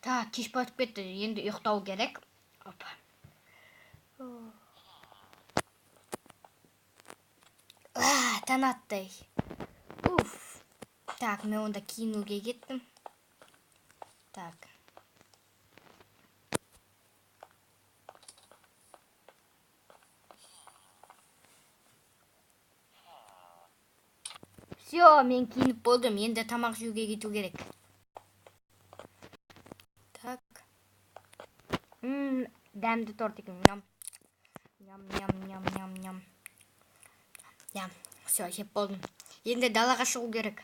Так, кеш батып кетті. Енді ұйықтау керек. Опа. Таң атты. Уф. Так, мен онда киінуге кеттім. Так. Все, мен киініп болдым. Енді тамақ жеуге кету керек. Так. Дәмді торт екен. Ням. Ням. Ням. Все, жеп болдым. Енді далаға шығу керек.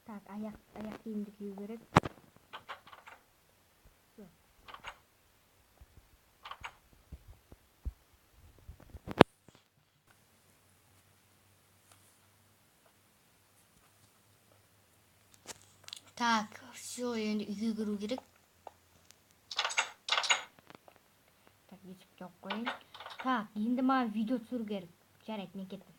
Так, аяқ киімді кию керек. Так, все, енді үйге кіру керек. Так, есік жауып қойын. Так, енді маған видео түсіру керек. Жарайды, мен кеттім.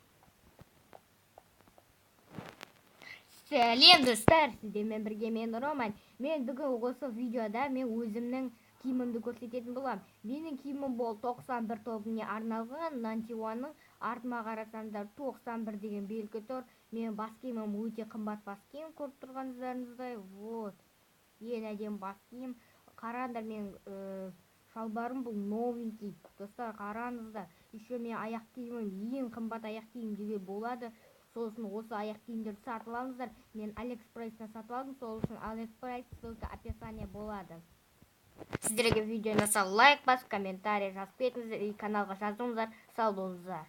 Сәлем достар, сіздермен бірге мен Роман. Мен бүгін осы видеода мен өзімнің киімімді көрсететін боламын. Менің киімім бұл 91 тобына арналған Нантиуаның. Артыма қарасаңдар 91 деген белгі тұр. Мен бас киімім өте қымбат бас киім, көріп тұрғандарыңыздай. Вот. Ең әдемі бас киім. Қараңдар, мен шалбарым бұл новенький. Достар, қараңыздар. Еще мен аяқ киімім ең қымбат аяқ киім деуге болады. Сол үшін осы аяқ киімдерді сатып алыңыздар. Мен Алиэкспресстен сатып алдым. Сол үшін Алиэкспресс ссылка описание болады. Сіздерге видеоны сау лайк басып, комментарий жазып кетіңіздер и каналға жазылыңыздар. Сау болыңыздар.